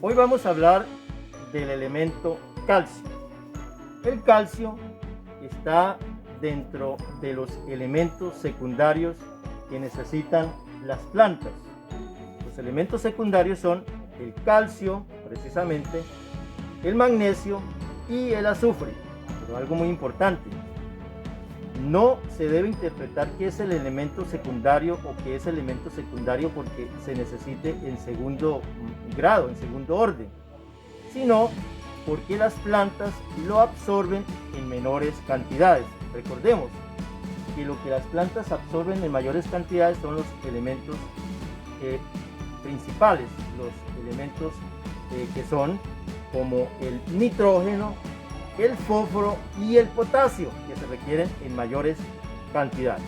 Hoy vamos a hablar del elemento calcio. El calcio está dentro de los elementos secundarios que necesitan las plantas. Los elementos secundarios son el calcio, precisamente, el magnesio y el azufre. Pero algo muy importante, no se debe interpretar que es el elemento secundario o que es elemento secundario porque se necesite en segundo grado, en segundo orden, sino porque las plantas lo absorben en menores cantidades. Recordemos que lo que las plantas absorben en mayores cantidades son los elementos principales, los elementos que son como el nitrógeno, el fósforo y el potasio, que se requieren en mayores cantidades.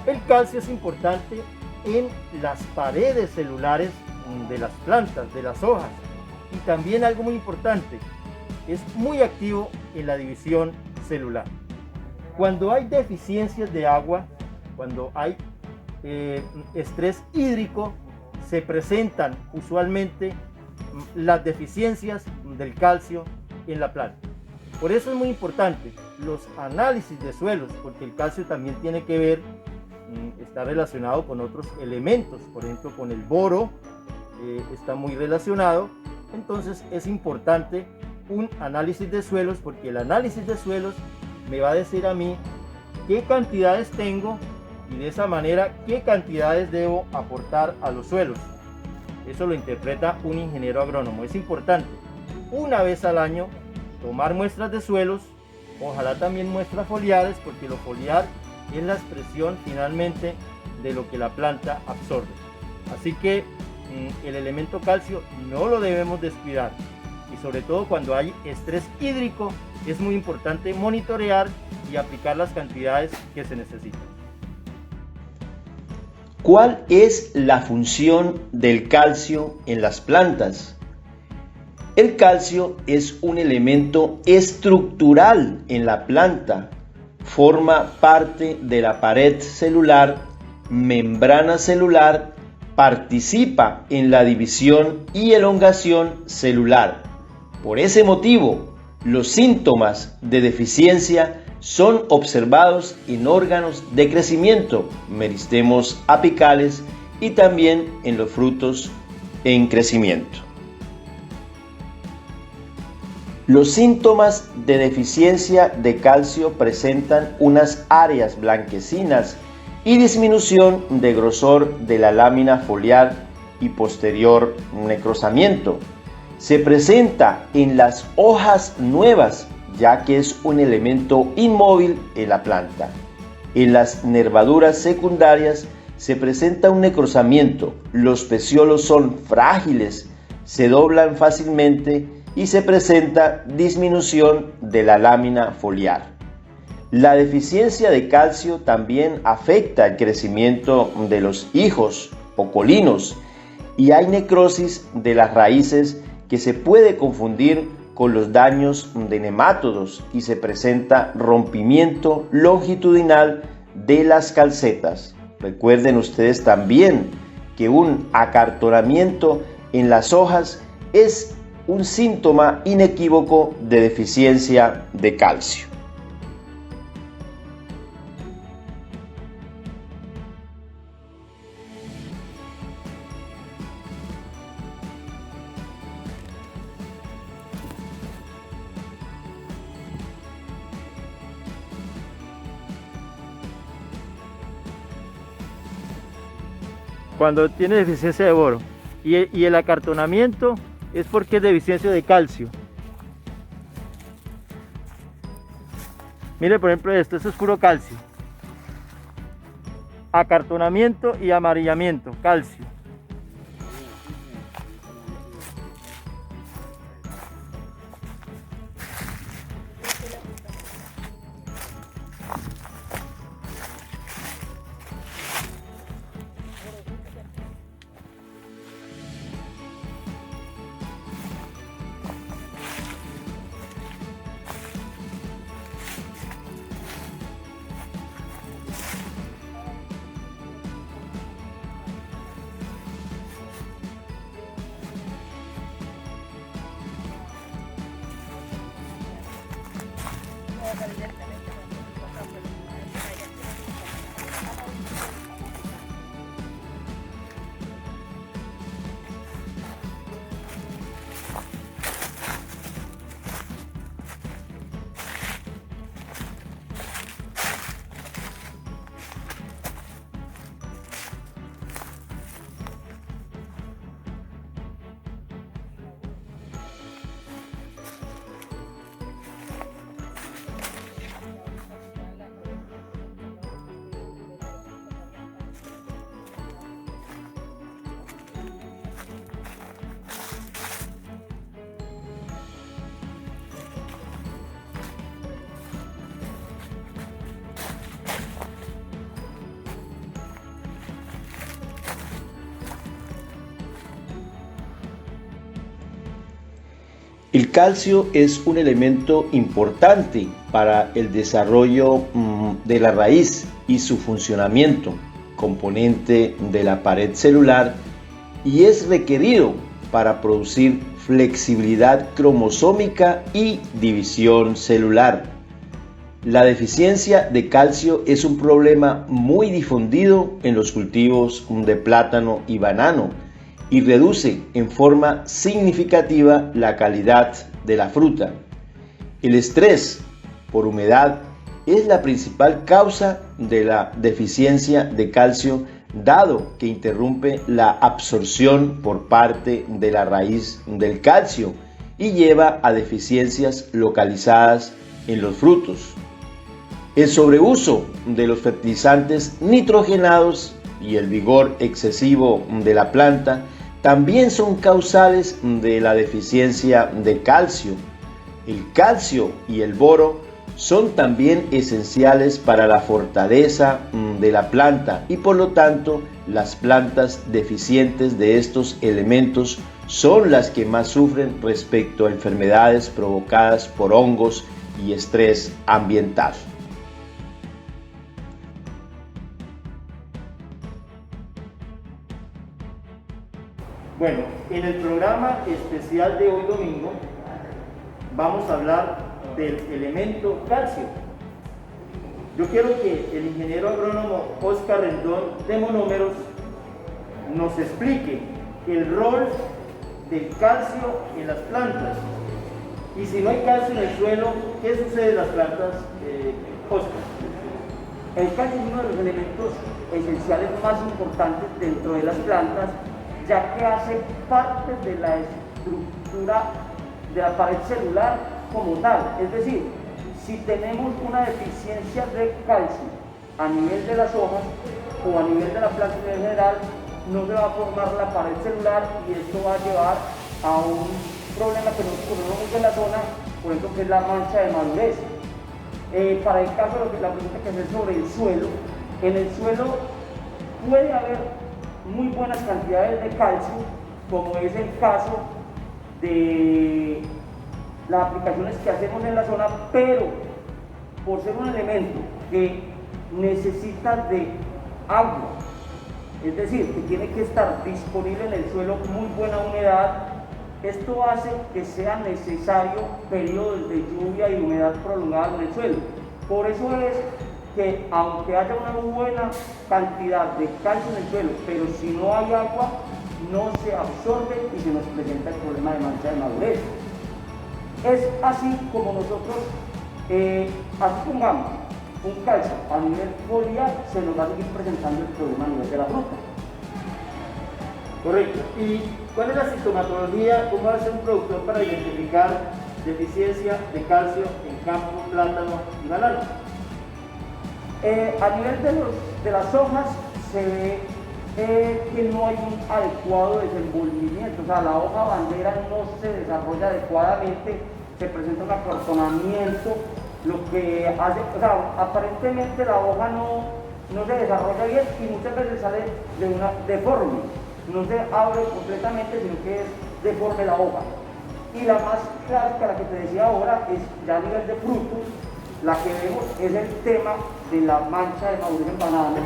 El calcio es importante en las paredes celulares de las plantas, de las hojas, y también algo muy importante, es muy activo en la división celular. Cuando hay deficiencias de agua, cuando hay estrés hídrico, se presentan usualmente las deficiencias del calcio en la planta. Por eso es muy importante los análisis de suelos, porque el calcio también tiene que ver, está relacionado con otros elementos, por ejemplo con el boro, está muy relacionado. Entonces es importante un análisis de suelos, porque el análisis de suelos me va a decir a mí qué cantidades tengo y de esa manera qué cantidades debo aportar a los suelos. Eso lo interpreta un ingeniero agrónomo. Es importante una vez al año tomar muestras de suelos, ojalá también muestras foliares, porque lo foliar es la expresión finalmente de lo que la planta absorbe. Así que el elemento calcio no lo debemos descuidar, y sobre todo cuando hay estrés hídrico es muy importante monitorear y aplicar las cantidades que se necesitan. ¿Cuál es la función del calcio en las plantas? El calcio es un elemento estructural en la planta, forma parte de la pared celular, membrana celular, participa en la división y elongación celular. Por ese motivo, los síntomas de deficiencia son observados en órganos de crecimiento, meristemos apicales y también en los frutos en crecimiento. Los síntomas de deficiencia de calcio presentan unas áreas blanquecinas y disminución de grosor de la lámina foliar y posterior necrosamiento. Se presenta en las hojas nuevas, ya que es un elemento inmóvil en la planta. En las nervaduras secundarias se presenta un necrosamiento, los peciolos son frágiles, se doblan fácilmente y se presenta disminución de la lámina foliar. La deficiencia de calcio también afecta el crecimiento de los higos o colinos y hay necrosis de las raíces que se puede confundir con los daños de nemátodos y se presenta rompimiento longitudinal de las calcetas. Recuerden ustedes también que un acartonamiento en las hojas es un síntoma inequívoco de deficiencia de calcio. Cuando tiene deficiencia de boro y el acartonamiento es porque es deficiencia de calcio. Mire, por ejemplo, esto es puro calcio. Acartonamiento y amarillamiento, calcio. El calcio es un elemento importante para el desarrollo de la raíz y su funcionamiento, componente de la pared celular, y es requerido para producir flexibilidad cromosómica y división celular. La deficiencia de calcio es un problema muy difundido en los cultivos de plátano y banano, y reduce en forma significativa la calidad de la fruta. El estrés por humedad es la principal causa de la deficiencia de calcio, dado que interrumpe la absorción por parte de la raíz del calcio y lleva a deficiencias localizadas en los frutos. El sobreuso de los fertilizantes nitrogenados y el vigor excesivo de la planta también son causales de la deficiencia de calcio. El calcio y el boro son también esenciales para la fortaleza de la planta y por lo tanto las plantas deficientes de estos elementos son las que más sufren respecto a enfermedades provocadas por hongos y estrés ambiental. Bueno, en el programa especial de hoy domingo vamos a hablar del elemento calcio. Yo quiero que el ingeniero agrónomo Oscar Rendón de Monómeros nos explique el rol del calcio en las plantas. Y si no hay calcio en el suelo, ¿qué sucede en las plantas, Oscar? El calcio es uno de los elementos esenciales más importantes dentro de las plantas, ya que hace parte de la estructura de la pared celular como tal. Es decir, si tenemos una deficiencia de calcio a nivel de las hojas o a nivel de la planta en general, no se va a formar la pared celular y esto va a llevar a un problema que nosotros vemos en la zona, por ejemplo, que es la mancha de madurez. Para el caso de la pregunta que es sobre el suelo, en el suelo puede haber muy buenas cantidades de calcio, como es el caso de las aplicaciones que hacemos en la zona, pero por ser un elemento que necesita de agua, es decir, que tiene que estar disponible en el suelo muy buena humedad, esto hace que sea necesario periodos de lluvia y humedad prolongada en el suelo. Por eso es que aunque haya una buena cantidad de calcio en el suelo, pero si no hay agua, no se absorbe y se nos presenta el problema de mancha de madurez. Es así como nosotros, así pongamos un calcio a nivel foliar, se nos va a seguir presentando el problema a nivel de la fruta. Correcto. ¿Y cuál es la sintomatología? ¿Cómo hace un productor para identificar deficiencia de calcio en campo, plátano y banano? A nivel de las hojas se ve que no hay un adecuado desenvolvimiento, o sea, la hoja bandera no se desarrolla adecuadamente, se presenta un acortonamiento, lo que hace, o sea, aparentemente la hoja no se desarrolla bien y muchas veces sale de una deforme, no se abre completamente, sino que es deforme la hoja. Y la más clásica, la que te decía ahora, es ya a nivel de frutos. La que vemos es el tema de la mancha de madurez en banano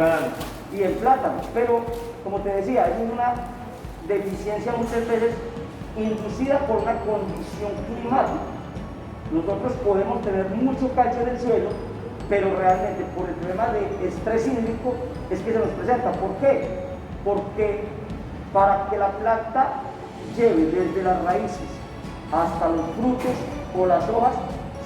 y el plátano, pero como te decía, es una deficiencia muchas veces inducida por una condición climática. Nosotros podemos tener mucho calcio en el suelo, pero realmente por el problema de estrés hídrico es que se nos presenta. ¿Por qué? Porque para que la planta lleve desde las raíces hasta los frutos o las hojas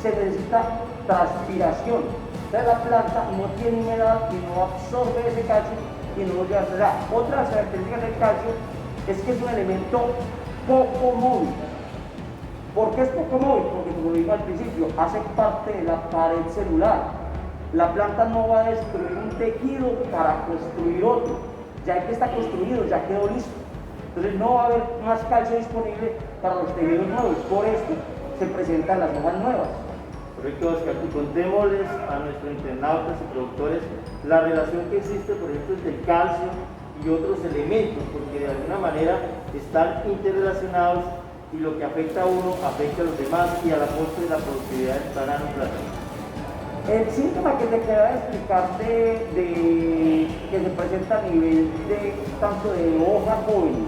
se necesita transpiración. Entonces la planta no tiene humedad y no absorbe ese calcio y no lo lleva a cerrar. Otra de las características del calcio es que es un elemento poco móvil. ¿Por qué es poco móvil? Porque, como digo al principio, hace parte de la pared celular. La planta no va a destruir un tejido para construir otro. Ya que está construido, ya quedó listo. Entonces no va a haber más calcio disponible para los tejidos nuevos. Por esto se presentan las hojas nuevas. Correcto, Oscar. Y contémosles a nuestros internautas y productores la relación que existe, por ejemplo, entre el calcio y otros elementos, porque de alguna manera están interrelacionados y lo que afecta a uno afecta a los demás y a la postre de la productividad del banano y plátano. El síntoma que te queda de explicarte que se presenta a nivel de tanto de hojas jóvenes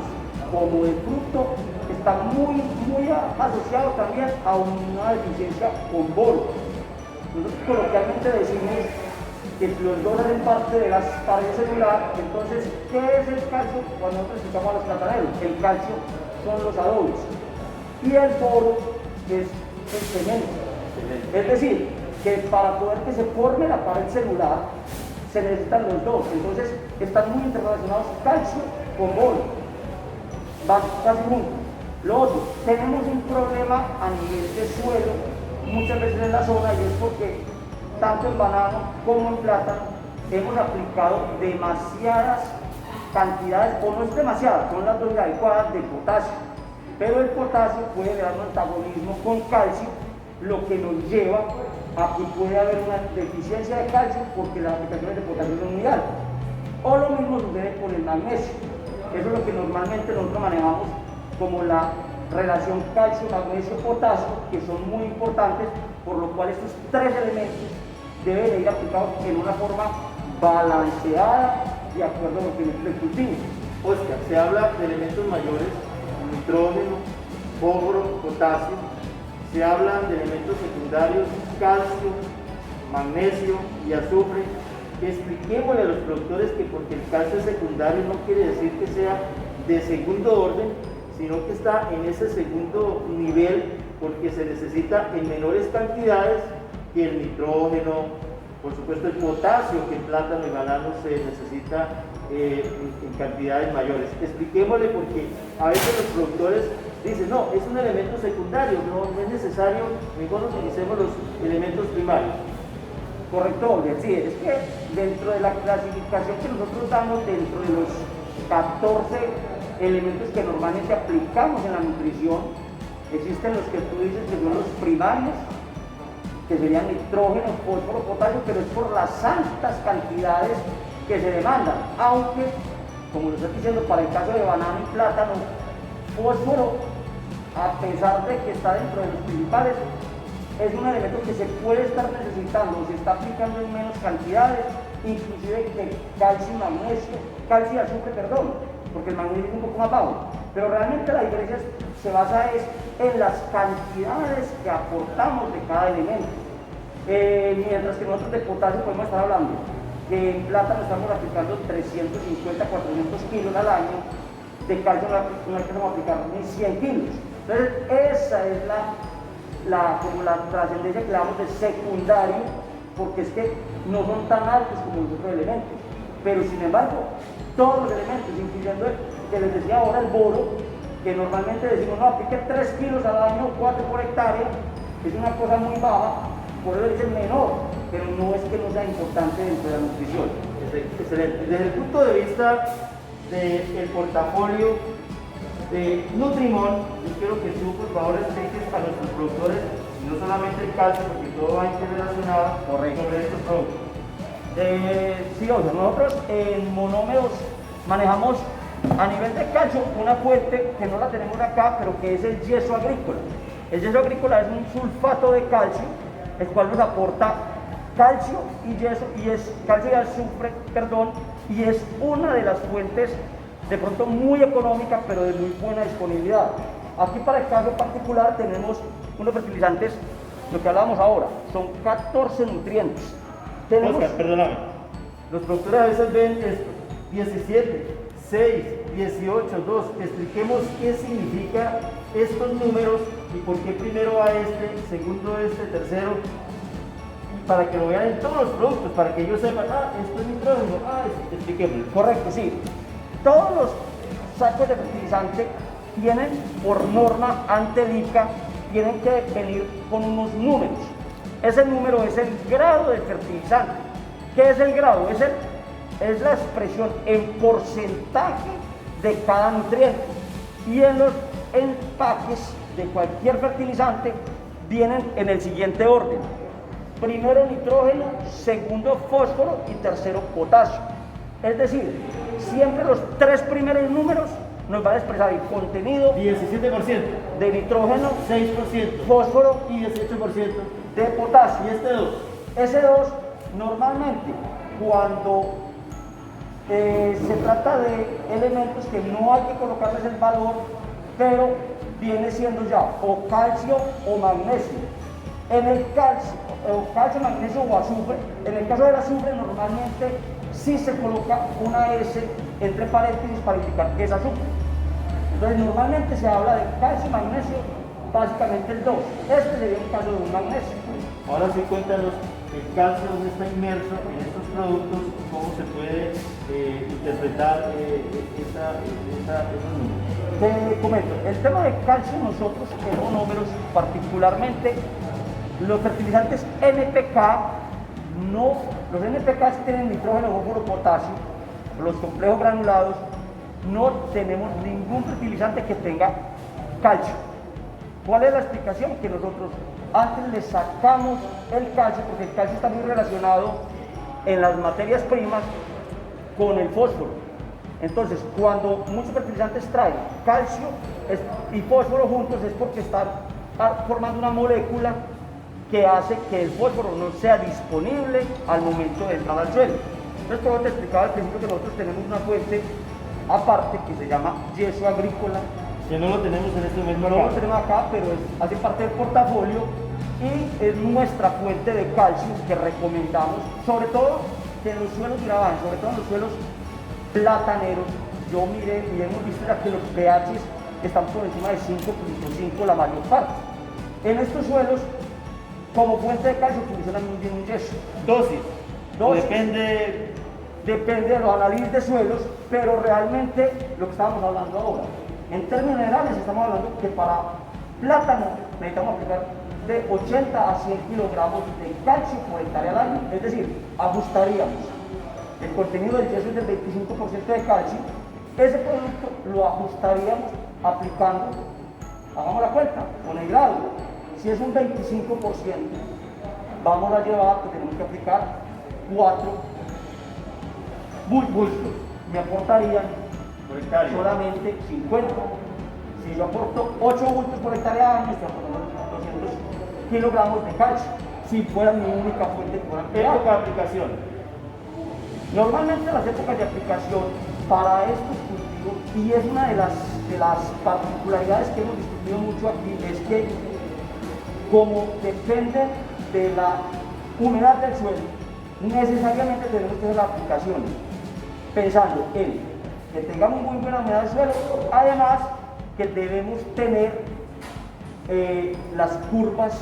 como de fruto está muy asociado también a una deficiencia con boro. Nosotros coloquialmente decimos que los dos hacen parte de las paredes celulares. Entonces, ¿qué es el calcio? Cuando nosotros explicamos a los plataneros, el calcio son los adobes y el boro es el cemento. Es decir, que para poder que se forme la pared celular se necesitan los dos. Entonces están muy interrelacionados calcio con boro, van casi juntos. Lo otro, tenemos un problema a nivel de suelo muchas veces en la zona, y es porque tanto en banano como en plátano hemos aplicado demasiadas cantidades, o no es demasiadas, son las dosis adecuadas de potasio, pero el potasio puede dar un antagonismo con calcio, lo que nos lleva a que puede haber una deficiencia de calcio porque las aplicaciones de potasio son muy altas. O lo mismo sucede con el magnesio. Eso es lo que normalmente nosotros manejamos como la relación calcio-magnesio-potasio, que son muy importantes, por lo cual estos tres elementos deben ir aplicados en una forma balanceada de acuerdo a los elementos del cultivo. Oscar, se habla de elementos mayores, nitrógeno, fósforo, potasio. Se hablan de elementos secundarios, calcio, magnesio y azufre. Expliquémosle a los productores que porque el calcio es secundario no quiere decir que sea de segundo orden, sino que está en ese segundo nivel porque se necesita en menores cantidades que el nitrógeno, por supuesto el potasio, que en plátano y banano se necesita en cantidades mayores. Expliquémosle porque a veces los productores dicen, no, es un elemento secundario, no es necesario, mejor utilicemos los elementos primarios. Correcto, sí, es que dentro de la clasificación que nosotros damos, dentro de los 14 elementos que normalmente aplicamos en la nutrición, existen los que tú dices que son los primarios, que serían nitrógeno, fósforo, potasio, pero es por las altas cantidades que se demandan, aunque, como lo estoy diciendo, para el caso de banano y plátano, fósforo, a pesar de que está dentro de los principales, es un elemento que se puede estar necesitando, se está aplicando en menos cantidades, inclusive que calcio y magnesio, calcio y azufre, perdón, porque el magnesio es un poco más bajo, pero realmente la diferencia se basa en las cantidades que aportamos de cada elemento. Mientras que nosotros de potasio podemos estar hablando que en plátano estamos aplicando 350, 400 kilos al año, de calcio no queremos aplicar ni 100 kilos. Entonces esa es como la trascendencia que le damos de secundario, porque es que no son tan altos como los otros elementos, pero sin embargo todos los elementos, incluyendo el que les decía ahora, el boro, que normalmente decimos no, aplique 3 kilos al año, 4 por hectárea, es una cosa muy baja, por eso dicen menor, pero no es que no sea importante dentro de la nutrición. Excelente. Desde el punto de vista del portafolio de Nutrimón, yo quiero que tú por favor expliques a nuestros productores, y no solamente el calcio, porque todo va interrelacionado sobre estos productos. Sí, o sea, nosotros en monómeros manejamos a nivel de calcio una fuente que no la tenemos acá, pero que es el yeso agrícola. El yeso agrícola es un sulfato de calcio, el cual nos aporta calcio y yeso, y es calcio y azufre, perdón, y es una de las fuentes de pronto muy económica, pero de muy buena disponibilidad. Aquí para el caso particular tenemos unos fertilizantes lo que hablamos ahora, son 14 nutrientes. Tenemos, Oscar, perdóname. Los productores a veces ven esto, 17, 6, 18, 2. Expliquemos qué significa estos números y por qué primero va este, segundo este, tercero, para que lo vean en todos los productos, para que ellos sepan, esto es nitrógeno, expliquemos. Correcto, sí. Todos los sacos de fertilizante tienen, por norma ante el ICA, tienen que venir con unos números. Ese número es el grado del fertilizante. ¿Qué es el grado? Es la expresión en porcentaje de cada nutriente. Y en los empaques de cualquier fertilizante vienen en el siguiente orden: primero nitrógeno, segundo fósforo y tercero potasio. Es decir, siempre los tres primeros números nos van a expresar el contenido 17% de nitrógeno, 6% fósforo y 18%. de potasio. Y este 2. Ese 2, normalmente, cuando se trata de elementos que no hay que colocarles el valor, pero viene siendo ya o calcio o magnesio. En el calcio, magnesio o azufre, en el caso del azufre normalmente sí se coloca una S entre paréntesis para indicar que es azufre. Entonces normalmente se habla de calcio, magnesio, básicamente el 2. Este sería un caso de un magnesio. Ahora sí, cuéntanos el calcio dónde está inmerso en estos productos, cómo se puede interpretar esos números. Te comento, el tema de calcio nosotros en monómeros, particularmente los fertilizantes NPK, los NPK tienen nitrógeno, fósforo, potasio, los complejos granulados, no tenemos ningún fertilizante que tenga calcio. ¿Cuál es la explicación? Que nosotros antes le sacamos el calcio, porque el calcio está muy relacionado en las materias primas con el fósforo. Entonces, cuando muchos fertilizantes traen calcio y fósforo juntos, es porque están formando una molécula que hace que el fósforo no sea disponible al momento de entrar al suelo. Entonces, como te explicaba al principio, que nosotros tenemos una fuente aparte que se llama yeso agrícola. Que no lo tenemos en este momento. No lo tenemos acá, pero hace parte del portafolio y es nuestra fuente de calcio que recomendamos, sobre todo en los suelos gravados, sobre todo en los suelos plataneros. Yo miré y hemos visto ya que los pHs están por encima de 5.5 la mayor parte. En estos suelos, como fuente de calcio, funciona muy bien un yeso. Dosis. Dosis. Depende de los análisis de suelos, pero realmente lo que estábamos hablando ahora. En términos generales estamos hablando que para plátano necesitamos aplicar de 80 a 100 kilogramos de calcio por hectárea al año, es decir, ajustaríamos el contenido del yeso es del 25% de calcio, ese producto lo ajustaríamos aplicando, hagamos la cuenta, con el grado, si es un 25%, vamos a llevar, que tenemos que aplicar 4 bultos, me aportarían por hectárea solamente 50. Si yo aporto 8 bultos por hectárea al año, estoy aportando 200 kilogramos de calcio. Si fuera mi única fuente que fuera empleada. Época de aplicación. Normalmente las épocas de aplicación para estos cultivos, y es una de las particularidades que hemos discutido mucho aquí, es que como depende de la humedad del suelo, necesariamente tenemos que hacer las aplicaciones pensando en que tengamos muy buena humedad del suelo, además que debemos tener las curvas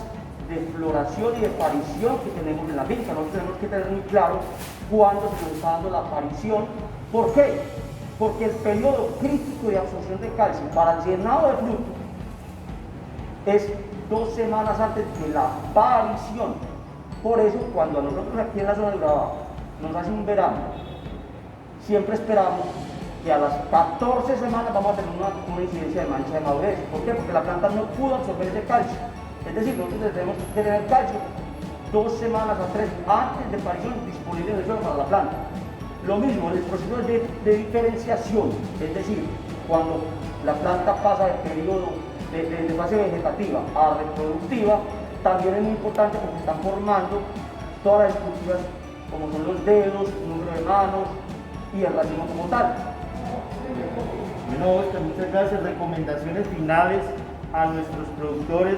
de floración y de aparición que tenemos en la finca. Nosotros tenemos que tener muy claro cuándo se nos está dando la aparición. ¿Por qué? Porque el periodo crítico de absorción de calcio para el llenado de fruto es 2 semanas antes de la aparición. Por eso, cuando a nosotros aquí en la zona de Urabá nos hace un verano, siempre esperamos que a las 14 semanas vamos a tener una incidencia de mancha de madurez. ¿Por qué? Porque la planta no pudo absorber ese calcio. Es decir, nosotros tenemos que tener calcio 2 semanas a 3 antes de aparición disponible en el suelo para la planta. Lo mismo en el proceso de diferenciación, es decir, cuando la planta pasa de periodo de fase vegetativa a reproductiva, también es muy importante porque están formando todas las estructuras como son los dedos, el número de manos y el racimo como tal. Bueno, Oscar, muchas gracias. Recomendaciones finales a nuestros productores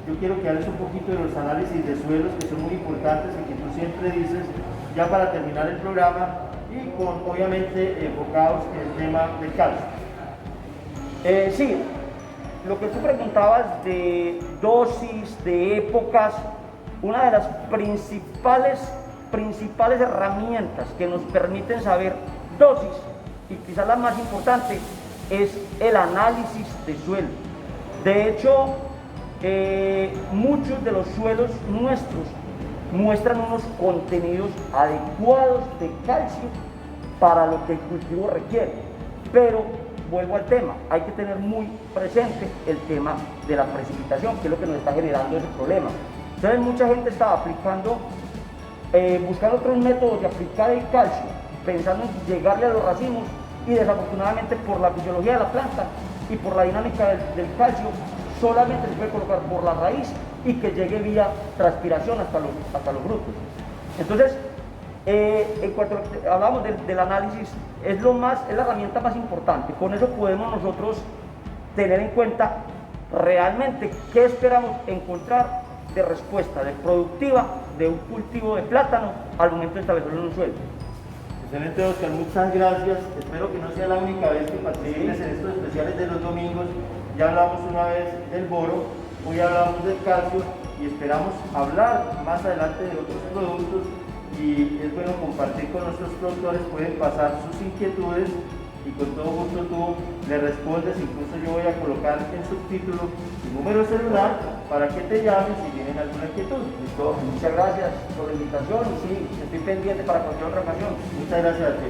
yo quiero que hables un poquito de los análisis de suelos que son muy importantes y que tú siempre dices, ya para terminar el programa, y con obviamente enfocados en el tema del calcio. Sí, lo que tú preguntabas de dosis, de épocas, una de las principales herramientas que nos permiten saber dosis, y quizás la más importante, es el análisis de suelo. De hecho, muchos de los suelos nuestros muestran unos contenidos adecuados de calcio para lo que el cultivo requiere, pero vuelvo al tema, hay que tener muy presente el tema de la precipitación, que es lo que nos está generando ese problema. Entonces mucha gente estaba aplicando, buscando otros métodos de aplicar el calcio, pensando en llegarle a los racimos, y desafortunadamente por la fisiología de la planta y por la dinámica del calcio, solamente se puede colocar por la raíz y que llegue vía transpiración hasta los frutos. Entonces, en cuanto hablamos del análisis, es la herramienta más importante. Con eso podemos nosotros tener en cuenta realmente qué esperamos encontrar de respuesta de productiva de un cultivo de plátano al momento de establecerlo en un suelo. Excelente, Oscar, muchas gracias. Espero que no sea la única vez que participes en estos especiales de los domingos. Ya hablamos una vez del boro, hoy hablamos del calcio y esperamos hablar más adelante de otros productos, y es bueno compartir con nuestros productores, pueden pasar sus inquietudes y con todo gusto tú le respondes. Incluso yo voy a colocar en subtítulo tu número de celular para que te llamen si tienen alguna inquietud. Listo, muchas gracias por la invitación y sí, estoy pendiente para cualquier otra ocasión. Muchas gracias a ti.